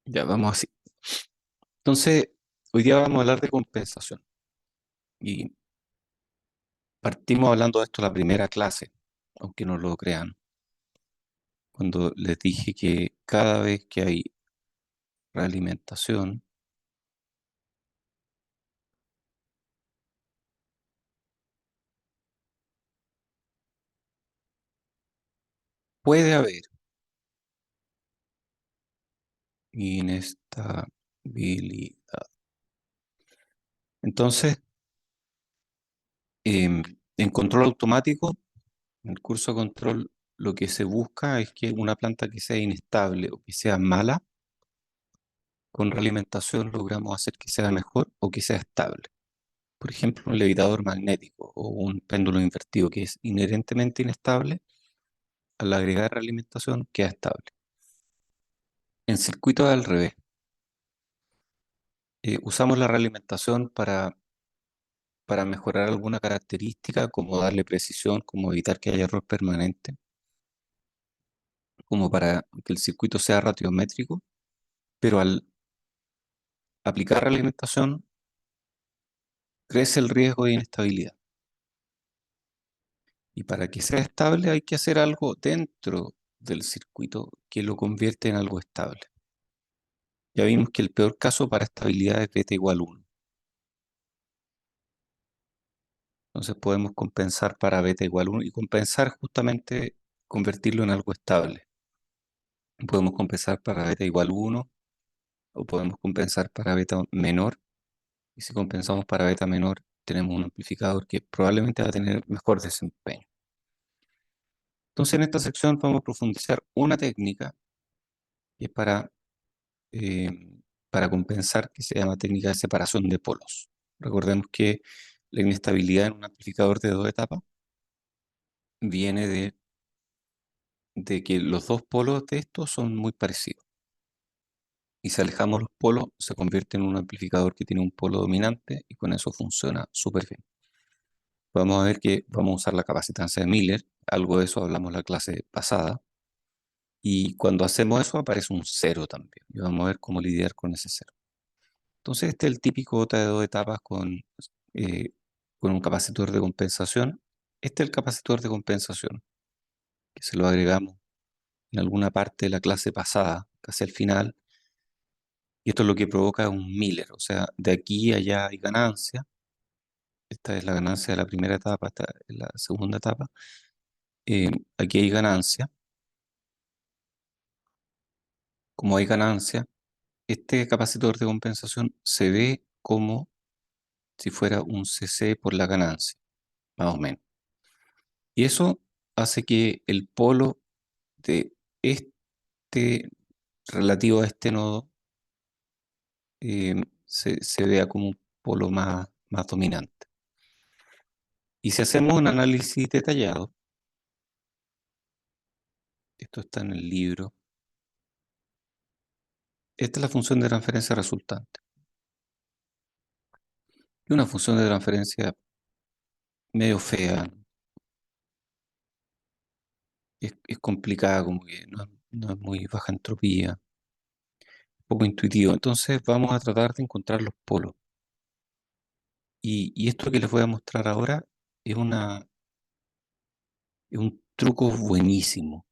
Ya, vamos así. Entonces, hoy día vamos a hablar de compensación. Y partimos hablando de esto la primera clase, aunque no lo crean, cuando les dije que cada vez que hay realimentación, puede haber inestabilidad. Entonces, en control automático, en el curso de control, lo que se busca es que una planta que sea inestable o que sea mala, con realimentación logramos hacer que sea mejor o que sea estable. Por ejemplo, un levitador magnético o un péndulo invertido que es inherentemente inestable, al agregar realimentación queda estable. En circuitos al revés, usamos la realimentación para mejorar alguna característica, como darle precisión, como evitar que haya error permanente, como para que el circuito sea ratiométrico, pero al aplicar realimentación crece el riesgo de inestabilidad. Y para que sea estable hay que hacer algo dentro del circuito que lo convierte en algo estable. Ya vimos que el peor caso para estabilidad es beta igual 1. Entonces podemos compensar para beta igual 1 y compensar justamente convertirlo en algo estable. Podemos compensar para beta igual 1 o podemos compensar para beta menor. Y si compensamos para beta menor, tenemos un amplificador que probablemente va a tener mejor desempeño. Entonces en esta sección vamos a profundizar una técnica que es eh, para compensar, que se llama técnica de separación de polos. Recordemos que la inestabilidad en un amplificador de dos etapas viene de que los dos polos de estos son muy parecidos. Y si alejamos los polos, se convierte en un amplificador que tiene un polo dominante y con eso funciona súper bien. Vamos a ver que vamos a usar la capacitancia de Miller, algo de eso hablamos la clase pasada, y cuando hacemos eso aparece un cero también, y vamos a ver cómo lidiar con ese cero. Entonces este es el típico OTA de dos etapas eh, con un capacitor de compensación. Este es el capacitor de compensación, que se lo agregamos en alguna parte de la clase pasada, casi al final, y esto es lo que provoca un Miller, o sea, de aquí a allá hay ganancia. Esta es la ganancia de la primera etapa, esta es la segunda etapa. Aquí hay ganancia. Como hay ganancia, este capacitor de compensación se ve como si fuera un CC por la ganancia, más o menos. Y eso hace que el polo de este relativo a este nodo se vea como un polo más dominante. Y si hacemos un análisis detallado, esto está en el libro, esta es la función de transferencia resultante. Y una función de transferencia medio fea, es complicada, como que no es muy baja entropía, poco intuitivo. Entonces vamos a tratar de encontrar los polos. Y esto que les voy a mostrar ahora es, es un truco buenísimo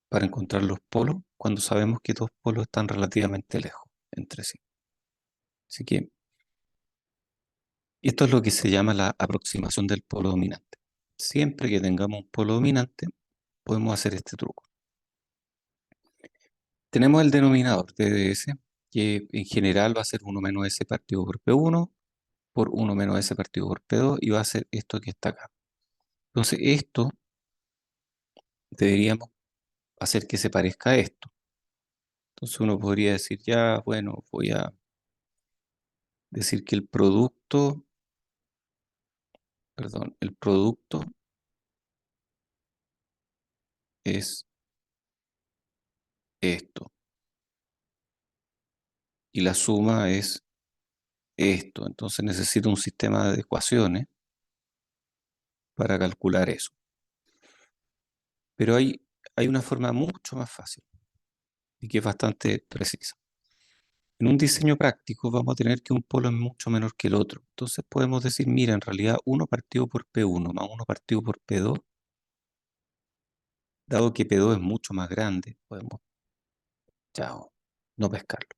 para encontrar los polos cuando sabemos que dos polos están relativamente lejos entre sí. Así que esto es lo que se llama la aproximación del polo dominante. Siempre que tengamos un polo dominante, podemos hacer este truco. Tenemos el denominador de ds, que en general va a ser 1 menos s partido por P1 por 1 menos s partido por P2 y va a ser esto que está acá. Entonces esto deberíamos hacer que se parezca a esto. Entonces uno podría decir, ya, bueno, voy a decir que el producto, perdón, el producto es esto y la suma es esto. Entonces necesito un sistema de ecuaciones para calcular eso. Pero hay una forma mucho más fácil y que es bastante precisa. En un diseño práctico vamos a tener que un polo es mucho menor que el otro. Entonces podemos decir, mira, en realidad uno partido por P1 más uno partido por P2, dado que P2 es mucho más grande, podemos, chao, no pescarlo.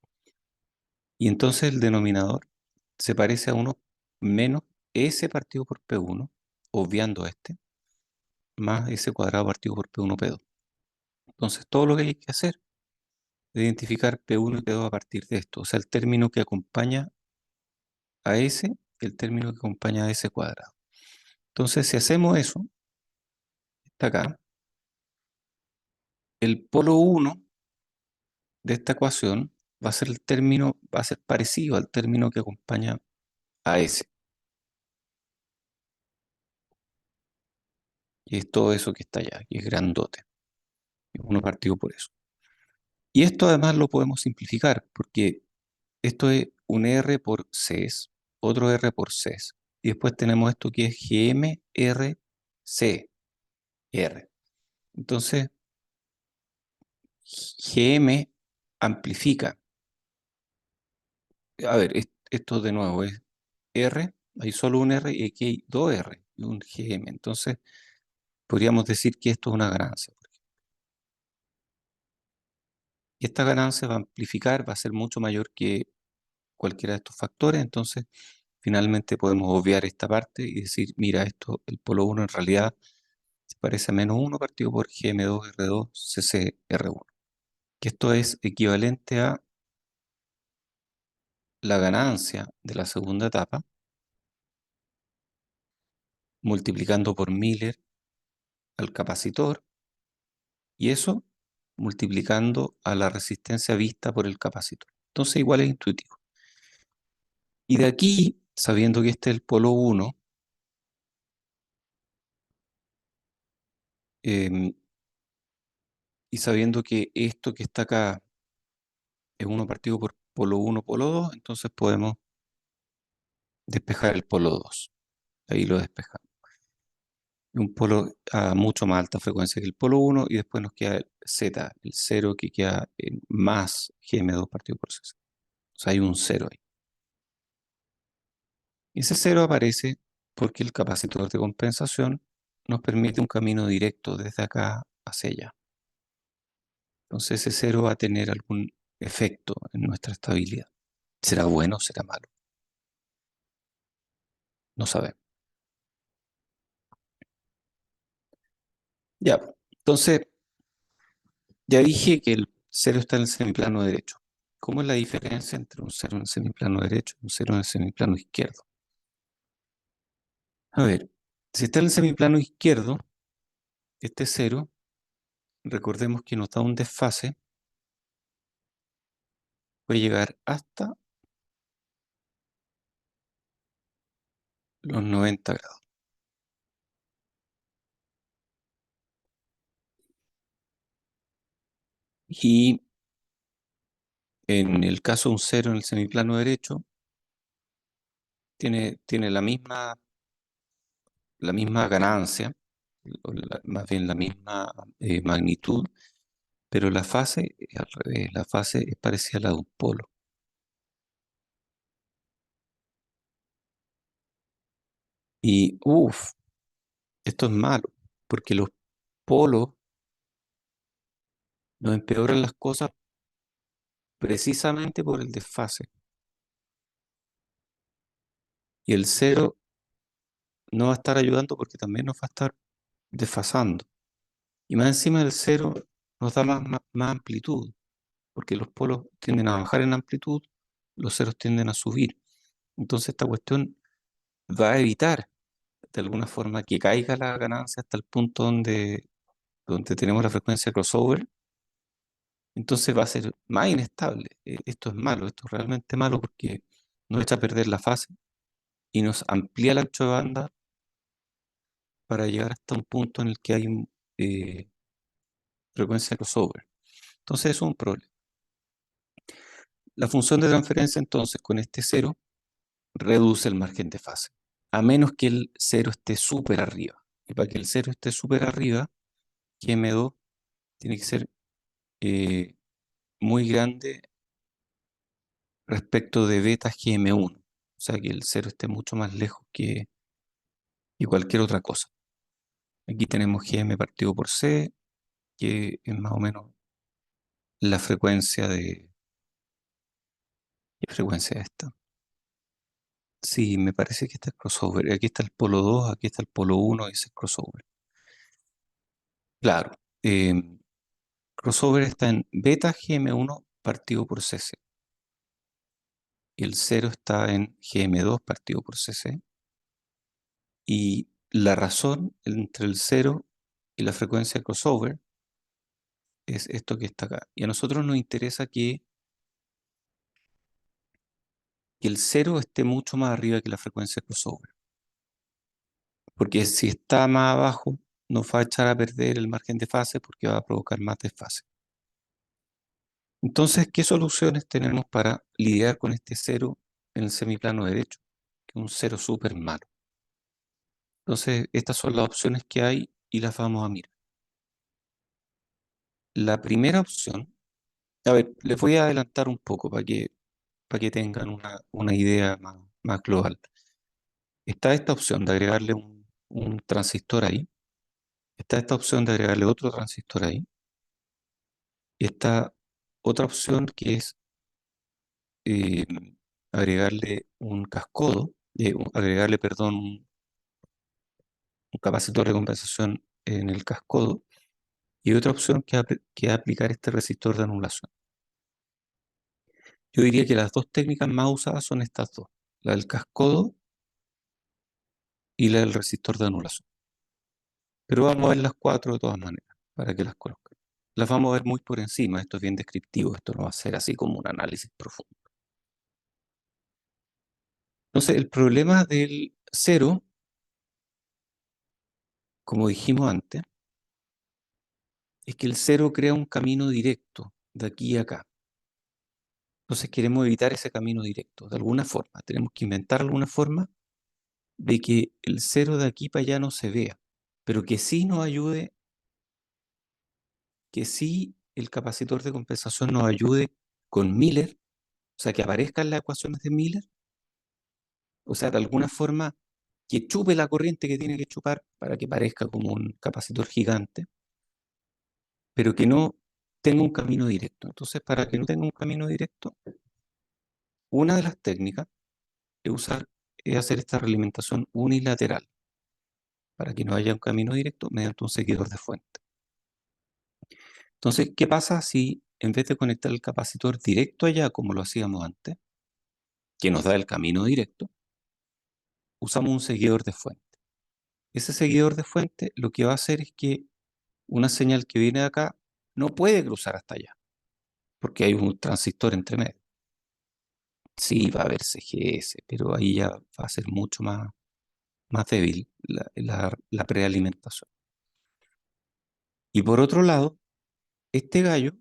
Y entonces el denominador se parece a uno menos S partido por P1, obviando este, más S cuadrado partido por P1, P2. Entonces todo lo que hay que hacer es identificar P1 y P2 a partir de esto. O sea, el término que acompaña a S y el término que acompaña a S cuadrado. Entonces, si hacemos eso, está acá, el polo 1 de esta ecuación va a ser el término, va a ser parecido al término que acompaña a S. Y es todo eso que está allá, que es grandote. Y uno partido por eso. Y esto además lo podemos simplificar, porque esto es un R por Cs, otro R por Cs. Y después tenemos esto que es GM, R, C, R. Entonces, GM amplifica. A ver, esto de nuevo es R, hay solo un R y aquí hay dos R y un GM. Entonces, podríamos decir que esto es una ganancia. Y esta ganancia va a amplificar, va a ser mucho mayor que cualquiera de estos factores. Entonces, finalmente podemos obviar esta parte y decir, mira, esto, el polo 1 en realidad se parece a menos uno partido por GM2R2 CCR1. Que esto es equivalente a la ganancia de la segunda etapa multiplicando por Miller al capacitor y eso multiplicando a la resistencia vista por el capacitor. Entonces igual es intuitivo. Y de aquí, sabiendo que este es el polo 1, y sabiendo que esto que está acá es 1 partido por polo 1, polo 2, entonces podemos despejar el polo 2. Ahí lo despejamos. Un polo a mucho más alta frecuencia que el polo 1 y después nos queda el Z, el 0 que queda en más GM2 partido por C. O sea, hay un 0 ahí. Y ese 0 aparece porque el capacitor de compensación nos permite un camino directo desde acá hacia allá. Entonces ese 0 va a tener algún efecto en nuestra estabilidad. ¿Será bueno o será malo? No sabemos. Ya, entonces ya dije que el 0 está en el semiplano derecho. ¿Cómo es la diferencia entre un 0 en el semiplano derecho y un 0 en el semiplano izquierdo? A ver, si está en el semiplano izquierdo, este 0, recordemos que nos da un desfase, puede llegar hasta los 90 grados. Y en el caso de un 0 en el semiplano derecho, tiene la misma ganancia, o más bien la misma magnitud, pero la fase es al revés, la fase es parecida a la de un polo. Y uff, esto es malo, porque los polos nos empeoran las cosas precisamente por el desfase. Y el 0 no va a estar ayudando porque también nos va a estar desfasando. Y más encima del 0 nos da más amplitud, porque los polos tienden a bajar en amplitud, los ceros tienden a subir. Entonces esta cuestión va a evitar de alguna forma que caiga la ganancia hasta el punto donde tenemos la frecuencia crossover. Entonces va a ser más inestable. Esto es malo, esto es realmente malo porque nos echa a perder la fase y nos amplía el ancho de banda para llegar hasta un punto en el que hay frecuencia crossover. Entonces eso es un problema. La función de transferencia entonces con este 0 reduce el margen de fase, a menos que el 0 esté súper arriba. Y para que el 0 esté súper arriba, GM2 tiene que ser muy grande respecto de beta GM1. O sea, que el cero esté mucho más lejos que cualquier otra cosa. Aquí tenemos GM partido por C, que es más o menos la frecuencia de... ¿Qué frecuencia es esta? Sí, me parece que este es crossover. Aquí está el polo 2, aquí está el polo 1 y ese es crossover. Claro, crossover está en beta GM1 partido por CC y el cero está en GM2 partido por CC. Y la razón entre el cero y la frecuencia de crossover es esto que está acá. Y a nosotros nos interesa que el cero esté mucho más arriba que la frecuencia de crossover. Porque si está más abajo, nos va a echar a perder el margen de fase porque va a provocar más desfase. Entonces, ¿qué soluciones tenemos para lidiar con este cero en el semiplano derecho? Que es un cero súper malo. Entonces, estas son las opciones que hay y las vamos a mirar. La primera opción, a ver, les voy a adelantar un poco para que tengan una idea más global. Está esta opción de agregarle un transistor ahí, está esta opción de agregarle otro transistor ahí, y está otra opción que es eh, agregarle un cascodo, agregarle, perdón, un capacitor de compensación en el cascodo, y otra opción que es aplicar este resistor de anulación. Yo diría que las dos técnicas más usadas son estas dos, la del cascodo y la del resistor de anulación. Pero vamos a ver las cuatro de todas maneras, para que las conozcan. Las vamos a ver muy por encima, esto es bien descriptivo, esto no va a ser así como un análisis profundo. Entonces, el problema del cero, como dijimos antes, es que el cero crea un camino directo de aquí a acá. Entonces queremos evitar ese camino directo, de alguna forma. Tenemos que inventar alguna forma de que el cero de aquí para allá no se vea, pero que sí nos ayude, que sí el capacitor de compensación nos ayude con Miller, o sea, que aparezcan las ecuaciones de Miller, o sea, de alguna forma que chupe la corriente que tiene que chupar para que parezca como un capacitor gigante, pero que no tenga un camino directo. Entonces, para que no tenga un camino directo, una de las técnicas es hacer esta realimentación unilateral para que no haya un camino directo mediante un seguidor de fuente. Entonces, ¿qué pasa si en vez de conectar el capacitor directo allá, como lo hacíamos antes, que nos da el camino directo, usamos un seguidor de fuente? Ese seguidor de fuente lo que va a hacer es que una señal que viene de acá no puede cruzar hasta allá, porque hay un transistor entre medio. Sí, va a haber CGS, pero ahí ya va a ser mucho más débil la prealimentación. Y por otro lado, este gallo,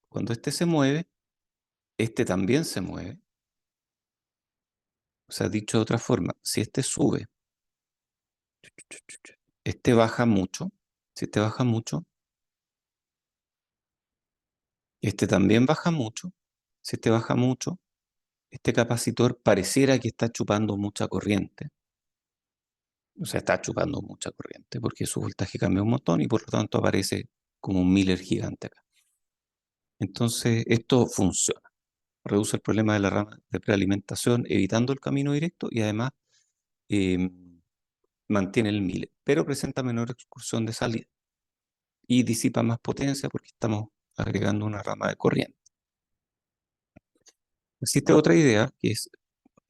cuando este se mueve, este también se mueve. O sea, dicho de otra forma, si este sube, este baja mucho. Si este baja mucho, este también baja mucho. Si este baja mucho, este capacitor pareciera que está chupando mucha corriente. O sea, está chupando mucha corriente porque su voltaje cambia un montón y por lo tanto aparece como un Miller gigante acá. Entonces, esto funciona. Reduce el problema de la rama de prealimentación, evitando el camino directo y además eh, mantiene el Miller, pero presenta menor excursión de salida y disipa más potencia porque estamos agregando una rama de corriente. Existe otra idea que es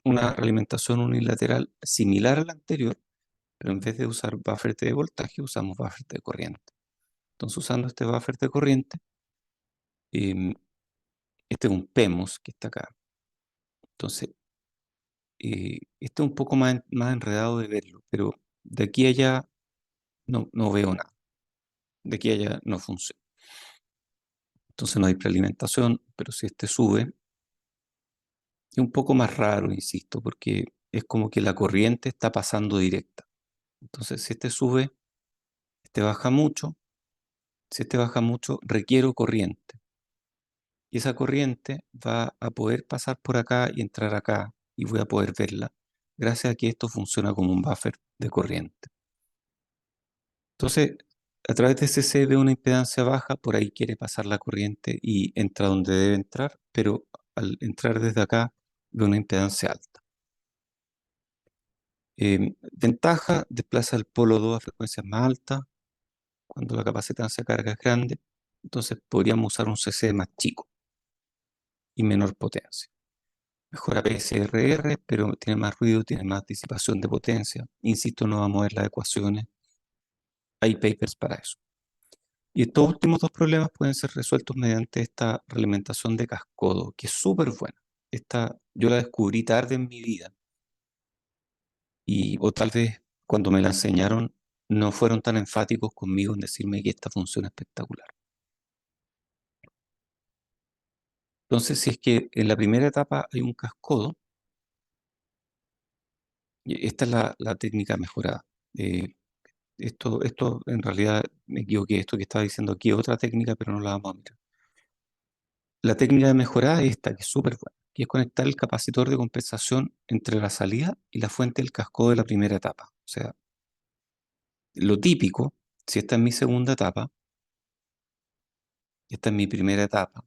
una realimentación unilateral similar a la anterior, pero en vez de usar buffer de voltaje, usamos buffer de corriente. Entonces, usando este buffer de corriente, em, este es un PEMOS que está acá. Entonces, este es un poco más enredado de verlo, pero de aquí a allá no veo nada. De aquí a allá no funciona. Entonces no hay prealimentación, pero si este sube, es un poco más raro, insisto, porque es como que la corriente está pasando directa. Entonces, si este sube, este baja mucho. Si este baja mucho, requiero corriente. y esa corriente va a poder pasar por acá y entrar acá y voy a poder verla gracias a que esto funciona como un buffer de corriente. Entonces, a través de CC ve una impedancia baja, por ahí quiere pasar la corriente y entra donde debe entrar, pero al entrar desde acá ve una impedancia alta. Ventaja, desplaza el polo 2 a frecuencias más altas cuando la capacitancia de carga es grande, entonces podríamos usar un CC más chico y menor potencia. Mejora PSRR, pero tiene más ruido, tiene más disipación de potencia. Insisto, no vamos a ver las ecuaciones, hay papers para eso. Y estos últimos dos problemas pueden ser resueltos mediante esta realimentación de cascodo, que es súper buena. Esta, yo la descubrí tarde en mi vida, o tal vez cuando me la enseñaron no fueron tan enfáticos conmigo en decirme que esta funciona espectacular. Entonces, si es que en la primera etapa hay un cascodo, y esta es la técnica mejorada. Esto en realidad me equivoqué, esto que estaba diciendo aquí es otra técnica, pero no la vamos a mirar. La técnica de mejorada es esta, que es súper buena, que es conectar el capacitor de compensación entre la salida y la fuente del cascodo de la primera etapa. O sea, lo típico, si esta es mi segunda etapa, esta es mi primera etapa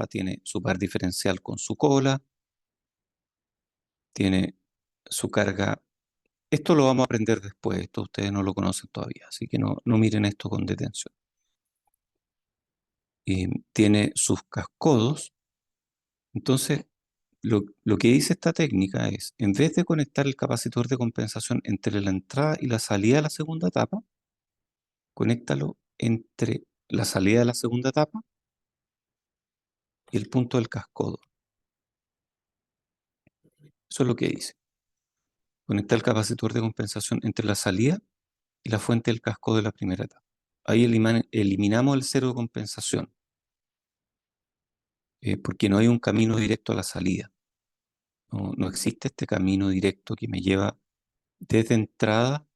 tiene su par diferencial con su cola, tiene su carga. Esto lo vamos a aprender después, esto ustedes no lo conocen todavía, así que no miren esto con detención. Tiene sus cascodos, entonces lo que dice esta técnica es, en vez de conectar el capacitor de compensación entre la entrada y la salida de la segunda etapa, conéctalo entre la salida de la segunda etapa y el punto del cascodo. Eso es lo que dice. Conectar el capacitor de compensación entre la salida y la fuente del cascodo de la primera etapa. Ahí eliminamos el cero de compensación, porque no hay un camino directo a la salida. No existe este camino directo que me lleva desde entrada.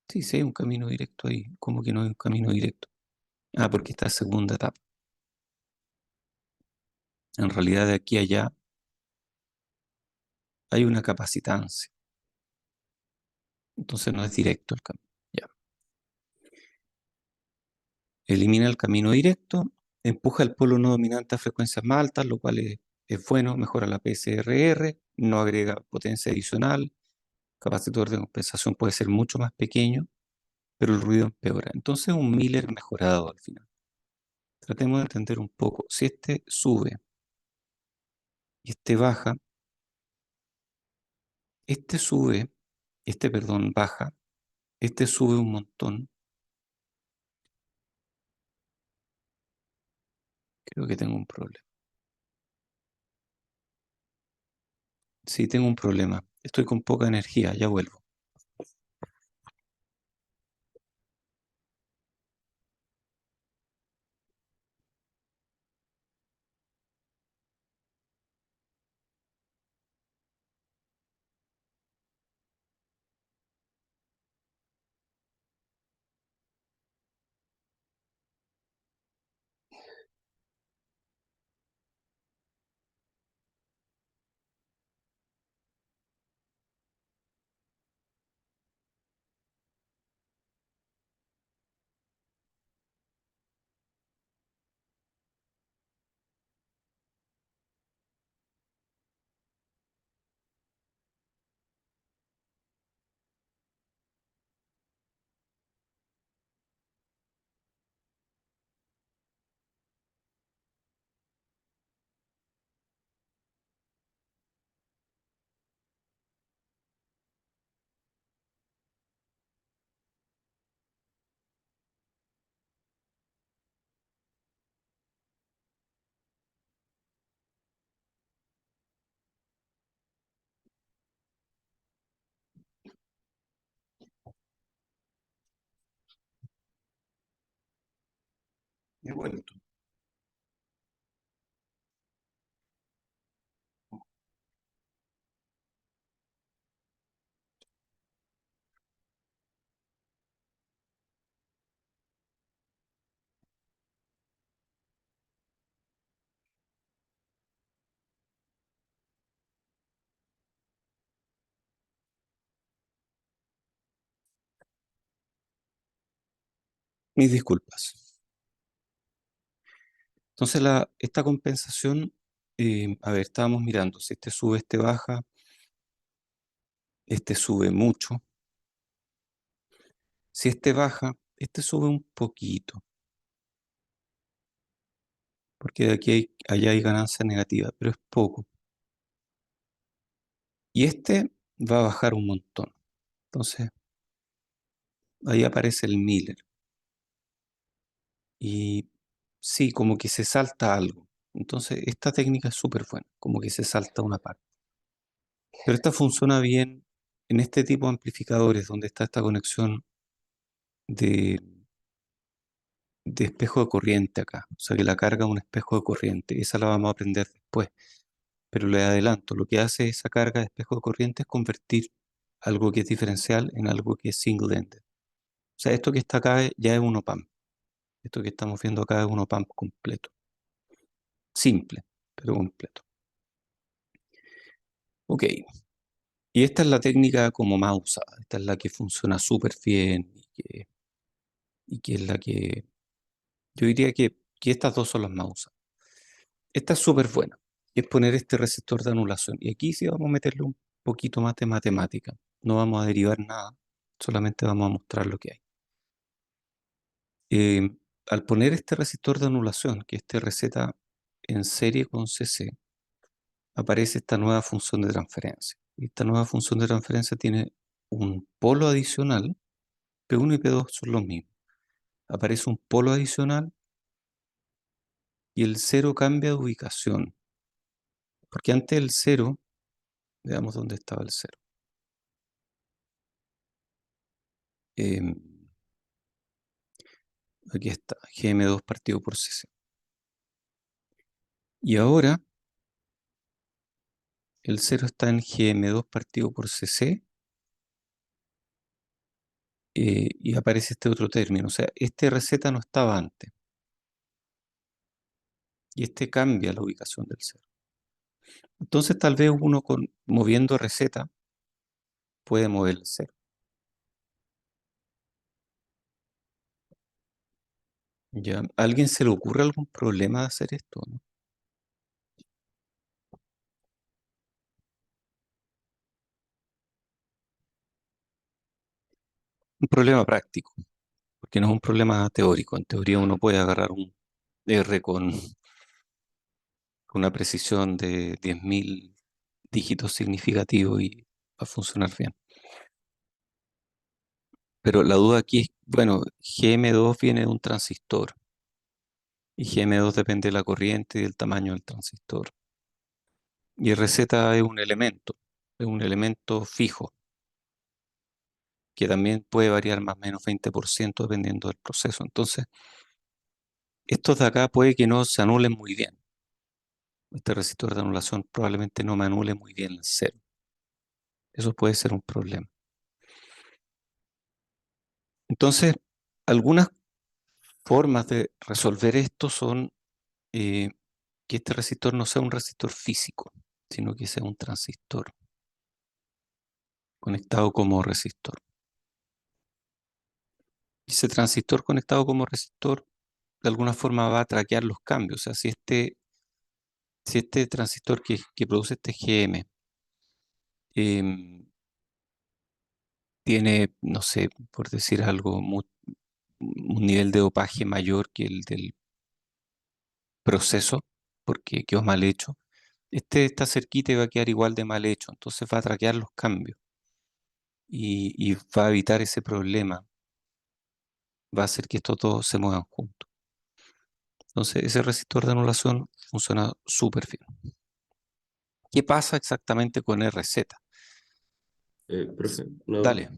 Sí, sí hay un camino directo ahí. ¿Cómo que no hay un camino directo? Ah, porque está segunda etapa. En realidad de aquí a allá hay una capacitancia. Entonces no es directo el camino. Ya. Elimina el camino directo, empuja el polo no dominante a frecuencias más altas, lo cual es bueno, mejora la PSRR, no agrega potencia adicional, capacitor de compensación puede ser mucho más pequeño, pero el ruido empeora. Entonces un Miller mejorado al final. Tratemos de entender un poco. Si este sube y este baja, este sube, perdón, baja, este sube un montón. Creo que tengo un problema. Sí, tengo un problema. Estoy con poca energía, ya vuelvo. He vuelto. Mis disculpas. Entonces, esta compensación, a ver, estábamos mirando, si este sube, este baja, este sube mucho. Si este baja, este sube un poquito, porque de aquí allá hay ganancia negativa, pero es poco. Y este va a bajar un montón. Entonces, ahí aparece el Miller. Y sí, como que se salta algo. Entonces, esta técnica es súper buena, como que se salta una parte. Pero esta funciona bien en este tipo de amplificadores donde está esta conexión de, de espejo de corriente acá. O sea, que la carga es un espejo de corriente. Esa la vamos a aprender después. Pero le adelanto, lo que hace esa carga de espejo de corriente es convertir algo que es diferencial en algo que es single-ended. O sea, esto que está acá ya es un op-amp. Esto que estamos viendo acá es un op-amp completo. Simple, pero completo. Ok. Y esta es la técnica como más usada. Esta es la que funciona súper bien y que es la que yo diría que estas dos son las más usadas. Esta es súper buena. Y es poner este resistor de anulación. Y aquí sí vamos a meterle un poquito más de matemática. No vamos a derivar nada. Solamente vamos a mostrar lo que hay. Al poner este resistor de anulación, que este receta en serie con CC, aparece esta nueva función de transferencia. Y esta nueva función de transferencia tiene un polo adicional. P1 y P2 son los mismos. Aparece un polo adicional y el cero cambia de ubicación. Porque antes el cero, veamos dónde estaba el cero. Em, Aquí está, GM2 partido por CC. Y ahora el cero está en GM2 partido por CC, y aparece este otro término. O sea, este receta no estaba antes. Y este cambia la ubicación del cero. Entonces tal vez uno moviendo receta puede mover el cero. ¿Ya? ¿A alguien se le ocurre algún problema de hacer esto, no? Un problema práctico, porque no es un problema teórico. En teoría uno puede agarrar un R con una precisión de 10.000 dígitos significativos y va a funcionar bien. Pero la duda aquí es, bueno, GM2 viene de un transistor y GM2 depende de la corriente y del tamaño del transistor. Y receta es un elemento fijo, que también puede variar más o menos 20% dependiendo del proceso. Entonces, estos de acá puede que no se anulen muy bien. Este resistor de anulación probablemente no me anule muy bien el cero. Eso puede ser un problema. Entonces, algunas formas de resolver esto son que este resistor no sea un resistor físico, sino que sea un transistor conectado como resistor. Y ese transistor conectado como resistor de alguna forma va a traquear los cambios. O sea, si este transistor que produce este GM em, tiene, no sé, por decir algo, un nivel de dopaje mayor que el del proceso, porque quedó mal hecho, este está cerquita y va a quedar igual de mal hecho. Entonces va a traquear los cambios y va a evitar ese problema. Va a hacer que estos dos se muevan juntos. Entonces, ese resistor de anulación funciona súper bien. ¿Qué pasa exactamente con RZ? Profe, una duda. Dale.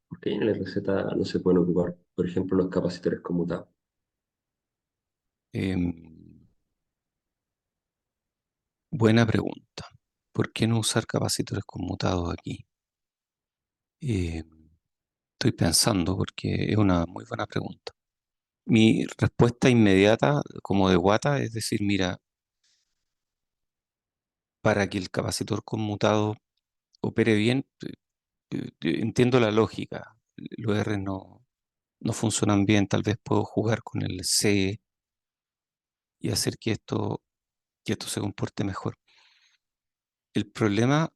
¿Por qué en la receta no se pueden ocupar, por ejemplo, los capacitores conmutados? em, Buena pregunta. ¿Por qué no usar capacitores conmutados aquí? Em, Estoy pensando porque es una muy buena pregunta. Mi respuesta inmediata, como de guata, es decir, mira, para que el capacitor conmutado opere bien, entiendo la lógica. Los R no no funcionan bien, tal vez puedo jugar con el C y hacer que esto se comporte mejor. El problema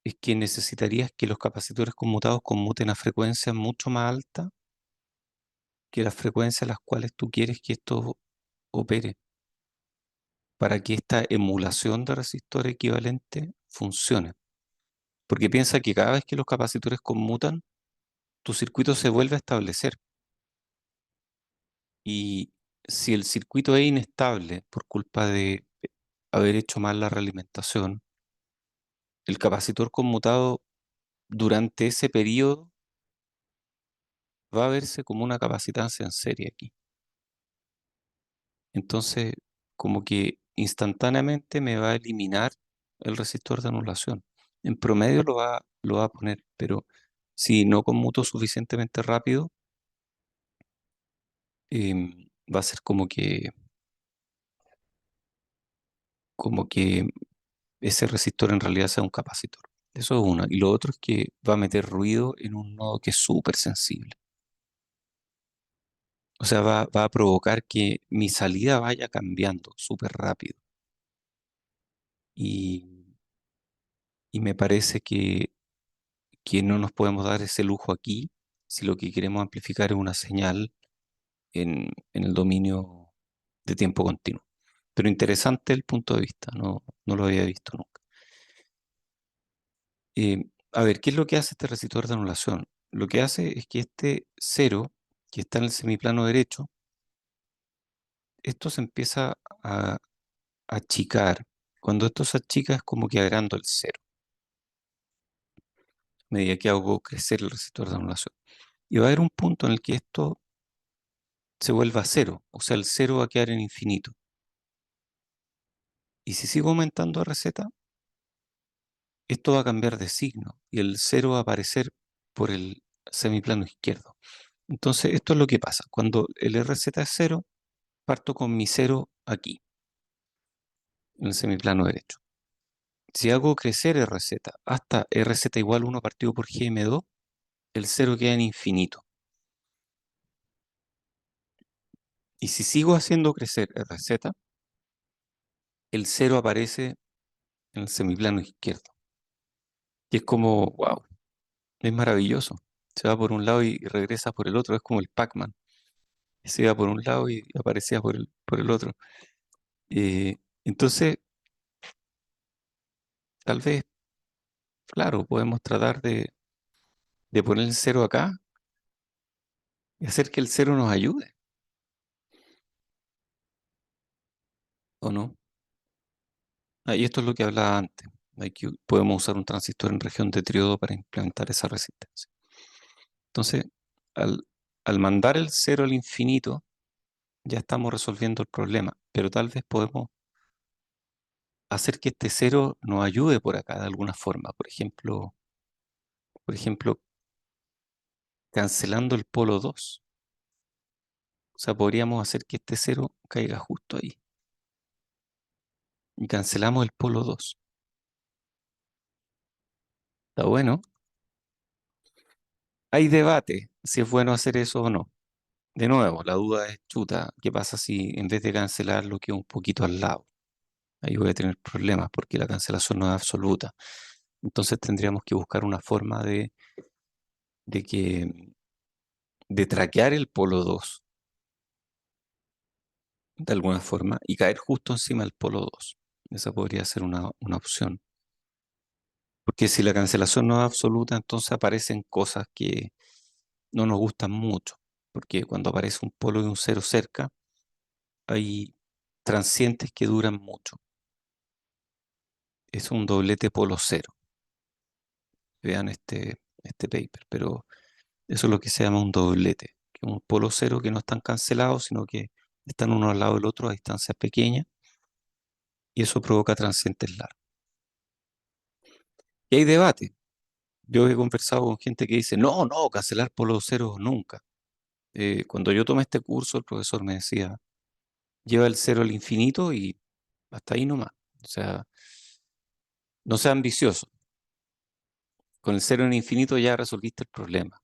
es que necesitarías que los capacitores conmutados conmuten a frecuencias mucho más altas que las frecuencias a las cuales tú quieres que esto opere, para que esta emulación de resistor equivalente funcione. Porque piensa que cada vez que los capacitores conmutan, tu circuito se vuelve a establecer. Y si el circuito es inestable por culpa de haber hecho mal la realimentación, el capacitor conmutado durante ese periodo va a verse como una capacitancia en serie aquí. Entonces, como que instantáneamente me va a eliminar el resistor de anulación. En promedio lo va a poner, pero si no conmuto suficientemente rápido, va a ser como que ese resistor en realidad sea un capacitor. Eso es uno. Y lo otro es que va a meter ruido en un nodo que es súper sensible. O sea, va a provocar que mi salida vaya cambiando súper rápido. Y, y me parece que no nos podemos dar ese lujo aquí si lo que queremos amplificar es una señal en el dominio de tiempo continuo. Pero interesante el punto de vista, no lo había visto nunca. A ver, ¿qué es lo que hace este resistor de anulación? Lo que hace es que este cero, que está en el semiplano derecho, esto se empieza a achicar. Cuando esto se achica es como que agrando el cero, a medida que hago crecer el resistor de anulación. Y va a haber un punto en el que esto se vuelva a cero, o sea, el cero va a quedar en infinito. Y si sigo aumentando RZ, esto va a cambiar de signo y el cero va a aparecer por el semiplano izquierdo. Entonces, esto es lo que pasa. Cuando el RZ es cero, parto con mi cero aquí, en el semiplano derecho. Si hago crecer RZ hasta RZ igual 1 partido por GM2, el cero queda en infinito. Y si sigo haciendo crecer RZ, el cero aparece en el semiplano izquierdo. Y es como, wow, es maravilloso. Se va por un lado y regresa por el otro. Es como el Pac-Man. Se iba por un lado y aparecía por el otro. Entonces, tal vez, claro, podemos tratar de poner el cero acá y hacer que el cero nos ayude, ¿o no? Y esto es lo que hablaba antes. Podemos usar un transistor en región de triodo para implementar esa resistencia. Entonces, al, al mandar el cero al infinito, ya estamos resolviendo el problema, pero tal vez podemos hacer que este cero nos ayude por acá de alguna forma. Por ejemplo, cancelando el polo 2. O sea, podríamos hacer que este cero caiga justo ahí. Y cancelamos el polo 2. Está bueno. Hay debate si es bueno hacer eso o no. De nuevo, la duda es chuta. ¿Qué pasa si en vez de cancelarlo queda un poquito al lado? Ahí voy a tener problemas porque la cancelación no es absoluta. Entonces tendríamos que buscar una forma de que, de traquear el polo 2 de alguna forma y caer justo encima del polo 2. Esa podría ser una opción. Porque si la cancelación no es absoluta, entonces aparecen cosas que no nos gustan mucho. Porque cuando aparece un polo y un cero cerca, hay transientes que duran mucho. Es un doblete polo cero. Vean este paper, pero eso es lo que se llama un doblete, que es un polo cero que no están cancelados, sino que están uno al lado del otro a distancias pequeñas, y eso provoca transientes largos. Y hay debate. Yo he conversado con gente que dice, no, cancelar polo cero nunca. Cuando yo tomé este curso, el profesor me decía, lleva el cero al infinito y hasta ahí nomás. O sea, no sea ambicioso. Con el cero en infinito ya resolviste el problema.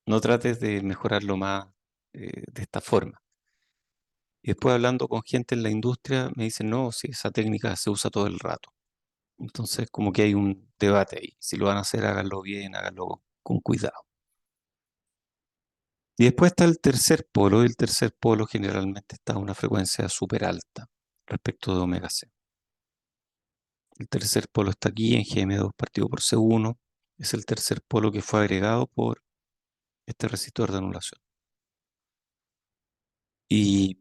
No trates de mejorarlo más de esta forma. Y después hablando con gente en la industria, me dicen, no, si esa técnica se usa todo el rato. Entonces, como que hay un debate ahí. Si lo van a hacer, háganlo bien, háganlo con cuidado. Y después está el tercer polo, y el tercer polo generalmente está a una frecuencia súper alta respecto de omega C. El tercer polo está aquí en GM2 partido por C1. Es el tercer polo que fue agregado por este resistor de anulación. Y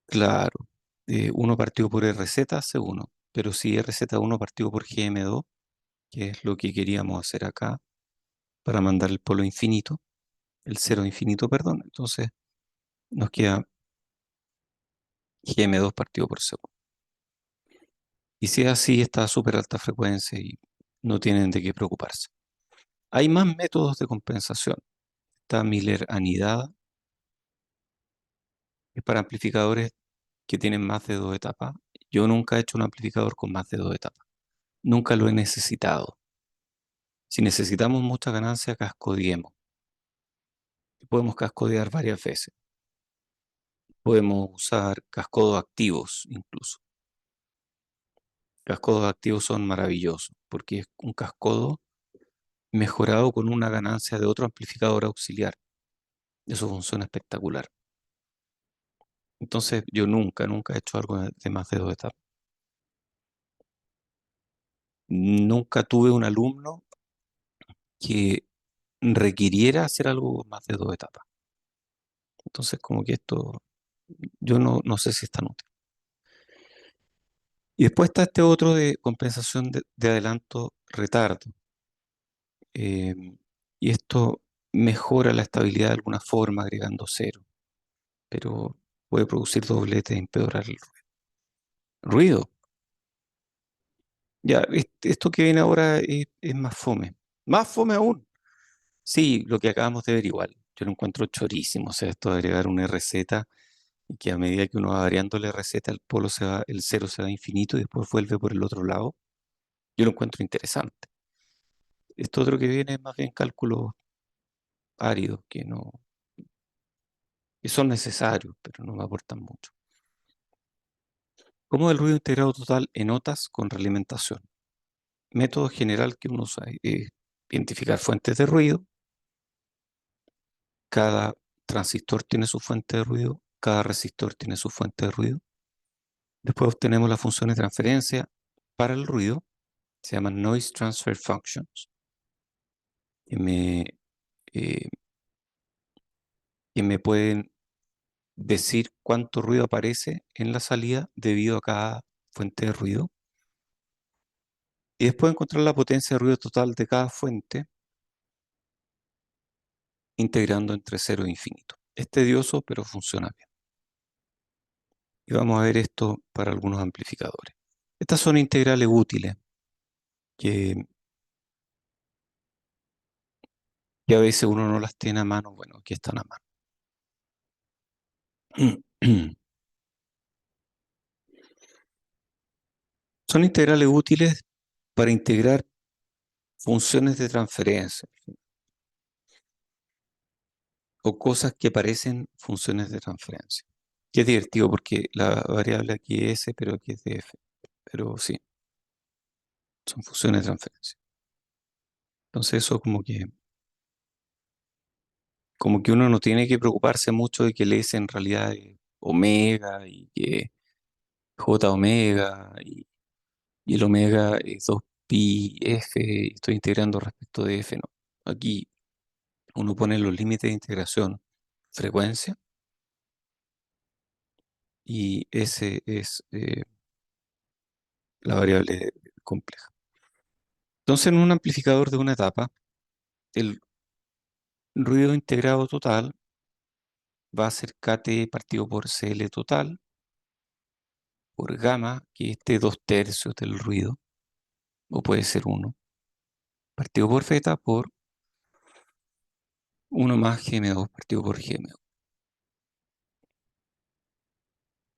claro, 1 partido por RZ, C1. Pero si RZ1 partido por GM2, que es lo que queríamos hacer acá, para mandar el polo infinito, el cero infinito, perdón, entonces nos queda GM2 partido por C1. Y si es así, está a súper alta frecuencia y no tienen de qué preocuparse. Hay más métodos de compensación. Está Miller anidada, es para amplificadores que tienen más de 2 etapas. Yo nunca he hecho un amplificador con más de 2 etapas. Nunca lo he necesitado. Si necesitamos mucha ganancia, cascodiemos. Podemos cascodear varias veces. Podemos usar cascodos activos incluso. Cascodos activos son maravillosos porque es un cascodo mejorado con una ganancia de otro amplificador auxiliar. Eso funciona espectacular. Entonces yo nunca he hecho algo de más de 2 etapas. Nunca tuve un alumno que requiriera hacer algo más de 2 etapas. Entonces como que esto, yo no sé si es tan útil. Y después está este otro de compensación de adelanto retardo. Eh, y esto mejora la estabilidad de alguna forma agregando cero, pero puede producir doblete e empeorar el ruido. Ya, esto que viene ahora es más fome. Más fome aún. Sí, lo que acabamos de ver igual. Yo lo encuentro chorísimo. O sea, esto de agregar una RZ y que a medida que uno va variando la RZ, el polo se va, el cero se va a infinito y después vuelve por el otro lado. Yo lo encuentro interesante. Esto otro que viene es más bien cálculos áridos que son necesarios, pero no me aportan mucho. ¿Cómo el ruido integrado total en notas con realimentación? Método general que uno usa es identificar fuentes de ruido. Cada transistor tiene su fuente de ruido, cada resistor tiene su fuente de ruido. Después obtenemos las funciones de transferencia para el ruido, se llaman Noise Transfer Functions, que eh, que me pueden decir cuánto ruido aparece en la salida debido a cada fuente de ruido. Y después encontrar la potencia de ruido total de cada fuente, integrando entre cero e infinito. Es tedioso, pero funciona bien. Y vamos a ver esto para algunos amplificadores. Estas son integrales útiles que, que a veces uno no las tiene a mano. Bueno, aquí están a mano. Son integrales útiles para integrar funciones de transferencia o cosas que parecen funciones de transferencia. Que es divertido porque la variable aquí es S, pero aquí es de F. Pero sí, son funciones de transferencia. Entonces eso como que uno no tiene que preocuparse mucho de que el S en realidad es omega y que J omega y el omega es 2pi F, y estoy integrando respecto de F, no. Aquí uno pone los límites de integración, frecuencia, y S es la variable compleja. Entonces, en un amplificador de una etapa, el ruido integrado total va a ser KT partido por CL total, por gamma, que es de 2/3 del ruido, o puede ser 1, partido por beta por 1 más GM2 partido por GM2.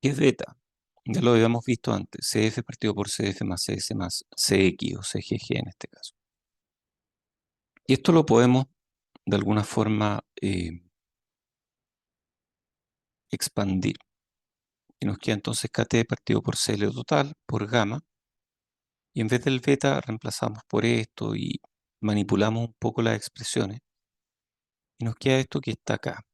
¿Qué es beta? Ya lo habíamos visto antes, CF partido por CF más CS más CX o CGG en este caso. Y esto lo podemos de alguna forma expandir. Y nos queda entonces KT partido por CL total, por gamma, y en vez del beta reemplazamos por esto y manipulamos un poco las expresiones, y nos queda esto que está acá.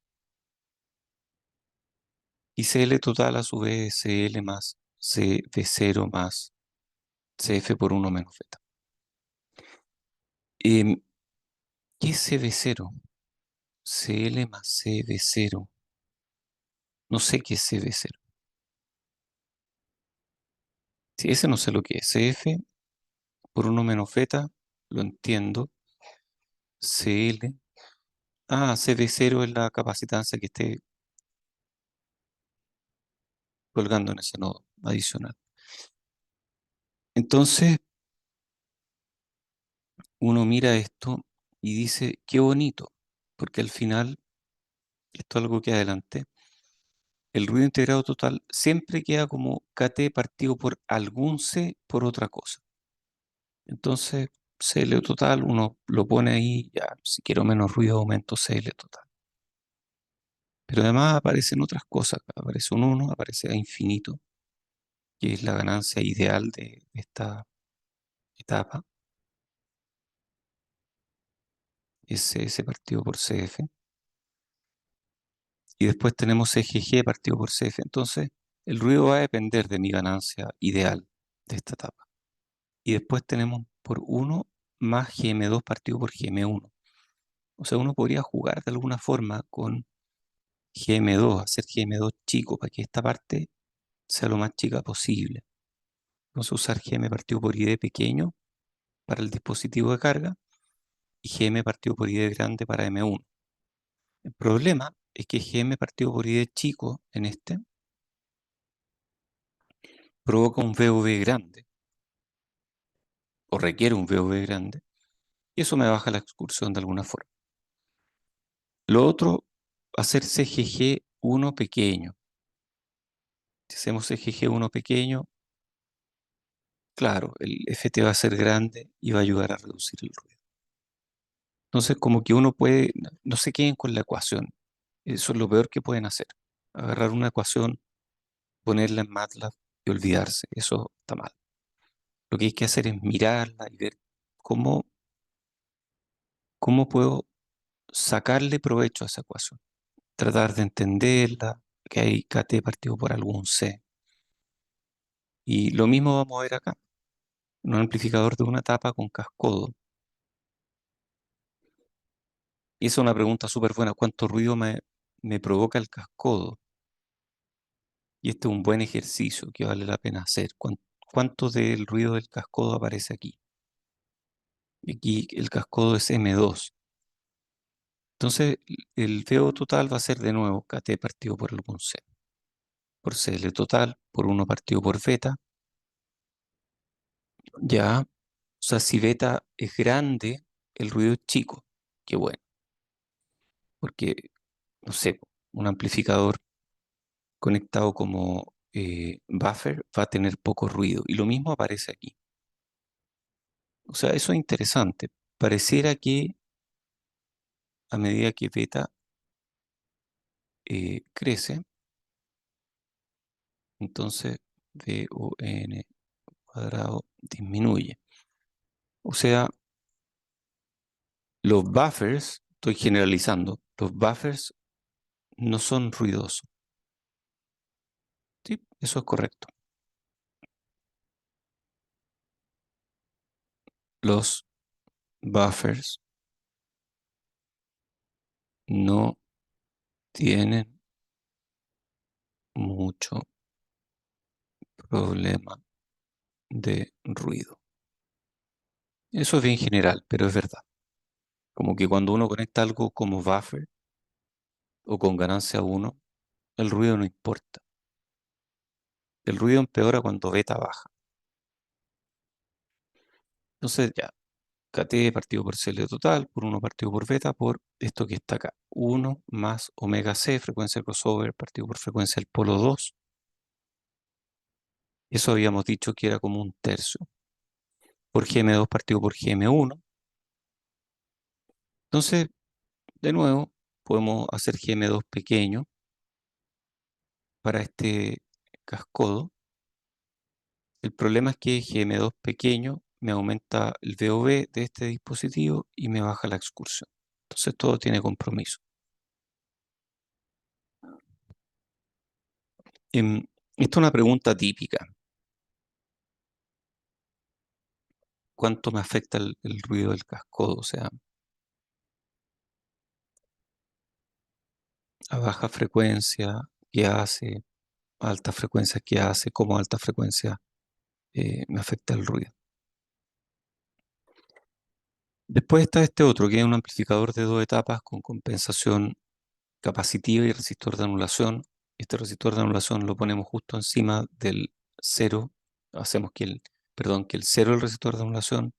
Y CL total a su vez es CL más CV0 más CF por 1 menos beta. Em, ¿Qué es CV0? CL más CV0. No sé qué es CV0. Si ese no sé lo que es. CF por 1 menos beta, lo entiendo. CL. Ah, CV0 es la capacitancia que esté colgando en ese nodo adicional. Entonces, uno mira esto y dice, qué bonito, porque al final, esto es algo que adelante, el ruido integrado total siempre queda como KT partido por algún C por otra cosa. Entonces, CL total, uno lo pone ahí, ya, si quiero menos ruido, aumento CL total. Pero además aparecen otras cosas, aparece un 1, aparece a infinito, que es la ganancia ideal de esta etapa, SS partido por CF. Y después tenemos EGG partido por CF. Entonces, el ruido va a depender de mi ganancia ideal de esta etapa. Y después tenemos por 1 más GM2 partido por GM1. O sea, uno podría jugar de alguna forma con GM2, hacer GM2 chico para que esta parte sea lo más chica posible. Entonces, usar GM partido por ID pequeño para el dispositivo de carga y GM partido por ID grande para M1. El problema es que GM partido por ID chico en este provoca un VV grande o requiere un VV grande y eso me baja la excursión de alguna forma. Lo otro, hacer CGG1 pequeño. Si hacemos CGG1 pequeño, claro, el FT va a ser grande y va a ayudar a reducir el ruido. Entonces, como que uno puede, no se queden con la ecuación. Eso es lo peor que pueden hacer. Agarrar una ecuación, ponerla en MATLAB y olvidarse. Eso está mal. Lo que hay que hacer es mirarla y ver cómo, cómo puedo sacarle provecho a esa ecuación. Tratar de entenderla, que hay KT partido por algún C. Y lo mismo vamos a ver acá. Un amplificador de una tapa con cascodo. Y esa es una pregunta súper buena. ¿Cuánto ruido me provoca el cascodo? Y este es un buen ejercicio que vale la pena hacer. ¿Cuánto del ruido del cascodo aparece aquí? Y aquí el cascodo es M2. Entonces, el VO total va a ser de nuevo KT partido por algún C. Por CL total, por 1 partido por beta. Ya. O sea, si beta es grande, el ruido es chico. Qué bueno. Porque, no sé, un amplificador conectado como buffer va a tener poco ruido. Y lo mismo aparece aquí. O sea, eso es interesante. Pareciera que a medida que beta crece, entonces VON cuadrado disminuye. O sea, los buffers, estoy generalizando, los buffers no son ruidosos. Sí, eso es correcto. Los buffers no tienen mucho problema de ruido. Eso es bien general, pero es verdad. Como que cuando uno conecta algo como buffer o con ganancia uno, el ruido no importa. El ruido empeora cuando beta baja. Entonces ya, KT partido por CL total, por 1 partido por beta, por esto que está acá. 1 más omega C, frecuencia crossover, partido por frecuencia del polo 2. Eso habíamos dicho que era como un tercio. Por GM2 partido por GM1. Entonces, De nuevo, podemos hacer GM2 pequeño para este cascodo. El problema es que GM2 pequeño me aumenta el VOV de este dispositivo y me baja la excursión. Entonces todo tiene compromiso. Esta es una pregunta típica. ¿Cuánto me afecta el ruido del cascodo? O sea, a baja frecuencia, ¿qué hace? A alta frecuencia, ¿qué hace? ¿Cómo a alta frecuencia me afecta el ruido? Después está este otro, que es un amplificador de 2 etapas con compensación capacitiva y resistor de anulación. Este resistor de anulación lo ponemos justo encima del cero. Hacemos que el cero del resistor de anulación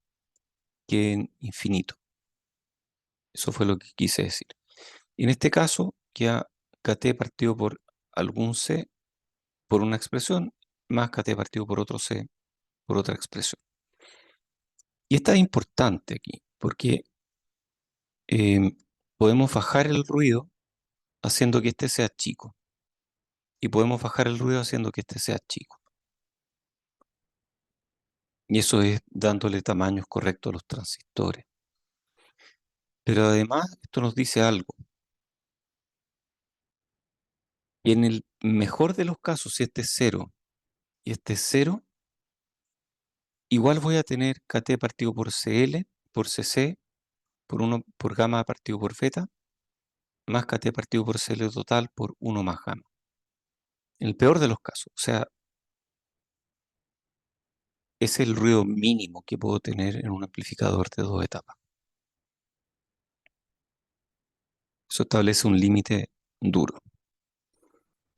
quede en infinito. Eso fue lo que quise decir. En este caso, queda KT partido por algún C por una expresión, más KT partido por otro C por otra expresión. Y esta es importante aquí, porque eh, podemos bajar el ruido haciendo que este sea chico. Y podemos bajar el ruido haciendo que este sea chico. Y eso es dándole tamaños correctos a los transistores. Pero además, esto nos dice algo. Y en el mejor de los casos, si este es 0 y este es 0, igual voy a tener KT partido por CL, por CC, por gamma partido por beta, más KT partido por CL total por 1 más gamma. En el peor de los casos, o sea, es el ruido mínimo que puedo tener en un amplificador de 2 etapas. Eso establece un límite duro.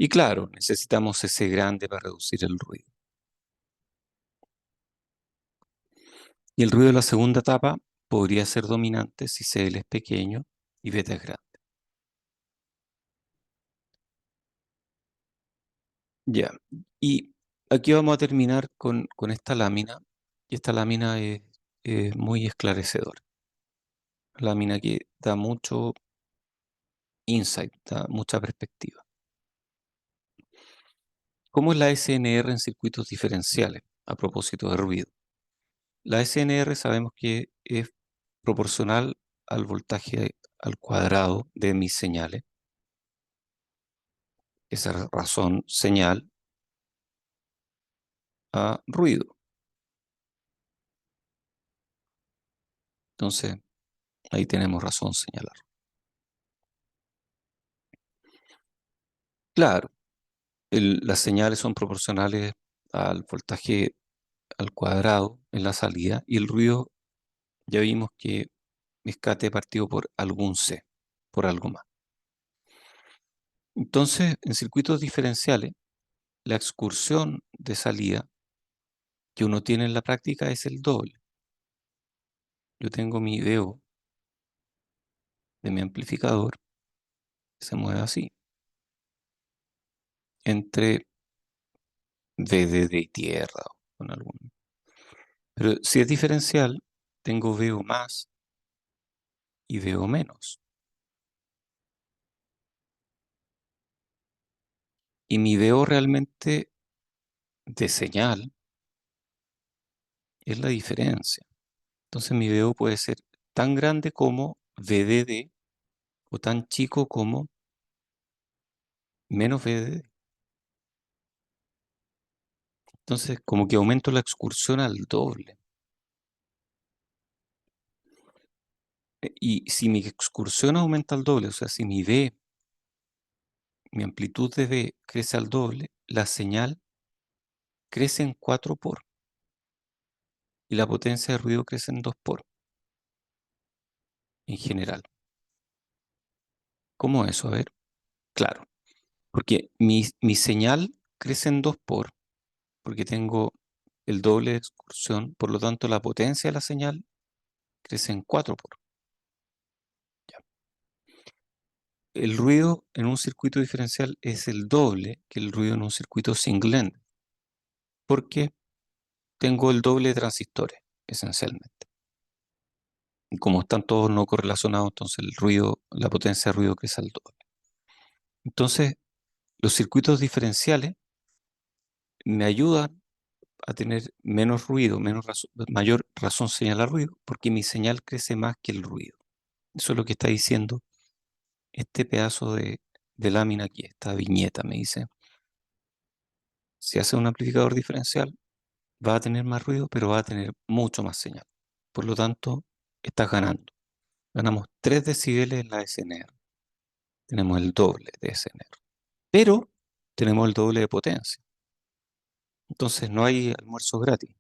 Y claro, necesitamos ese grande para reducir el ruido. Y el ruido de la segunda etapa podría ser dominante si CL es pequeño y beta es grande. Ya. Y aquí vamos a terminar con esta lámina. Y esta lámina es muy esclarecedora. Lámina que da mucho insight, da mucha perspectiva. ¿Cómo es la SNR en circuitos diferenciales? A propósito de ruido. La SNR sabemos que es proporcional al voltaje al cuadrado de mis señales. Esa razón señal a ruido. Entonces, ahí tenemos razón señalar. Claro, las señales son proporcionales al voltaje al cuadrado en la salida y el ruido ya vimos que es KT partido por algún C, por algo más. Entonces, en circuitos diferenciales, la excursión de salida que uno tiene en la práctica es el doble. Yo tengo mi DO de mi amplificador, que se mueve así, entre VDD y tierra o con algún. Pero si es diferencial, tengo VO más y VO menos. Y mi VO realmente de señal es la diferencia. Entonces mi VO puede ser tan grande como VDD o tan chico como menos VDD. Entonces como que aumento la excursión al doble. Y si mi excursión aumenta al doble, o sea, si mi amplitud de V crece al doble, la señal crece en 4 por y la potencia de ruido crece en 2 por en general. ¿Cómo eso? A ver, claro, porque mi señal crece en 2 por, porque tengo el doble de excursión, por lo tanto la potencia de la señal crece en 4 por. Ya. El ruido en un circuito diferencial es el doble que el ruido en un circuito single end, porque tengo el doble de transistores, esencialmente. Y como están todos no correlacionados, entonces el ruido, la potencia de ruido crece al doble. Entonces, los circuitos diferenciales me ayudan a tener menos ruido, mayor razón señalar ruido, porque mi señal crece más que el ruido. Eso es lo que está diciendo este pedazo de lámina aquí, esta viñeta, me dice. Si hace un amplificador diferencial, va a tener más ruido, pero va a tener mucho más señal. Por lo tanto, estás ganando. Ganamos 3 decibeles en la SNR. Tenemos el doble de SNR. Pero tenemos el doble de potencia. Entonces no hay almuerzo gratis.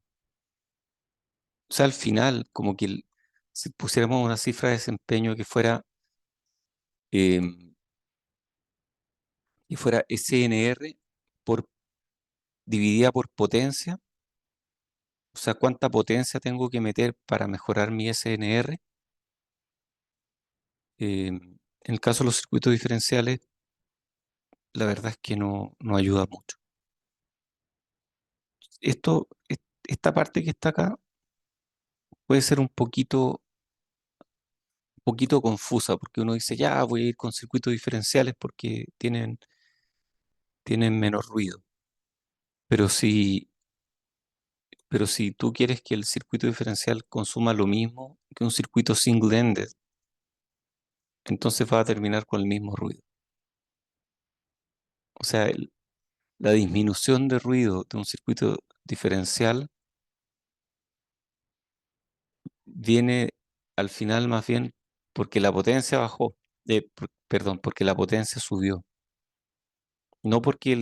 O sea, al final, como que si pusiéramos una cifra de desempeño em, que fuera SNR por, dividida por potencia, o sea, cuánta potencia tengo que meter para mejorar mi SNR. En el caso de los circuitos diferenciales, la verdad es que no ayuda mucho. Esta parte que está acá puede ser un poquito confusa, porque uno dice, ya voy a ir con circuitos diferenciales porque tienen menos ruido. Pero si, pero si tú quieres que el circuito diferencial consuma lo mismo que un circuito single-ended, entonces va a terminar con el mismo ruido. O sea, la disminución de ruido de un circuito diferencial viene al final más bien porque la potencia bajó, perdón, porque la potencia subió, no porque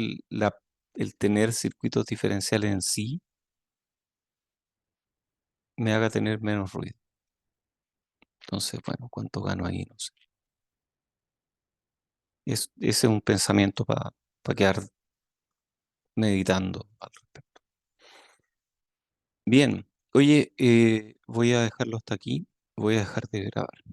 el tener circuitos diferenciales en sí me haga tener menos ruido. Entonces, bueno, ¿cuánto gano ahí? No sé. Ese es un pensamiento para quedar meditando al respecto. Bien, oye, voy a dejarlo hasta aquí, voy a dejar de grabar.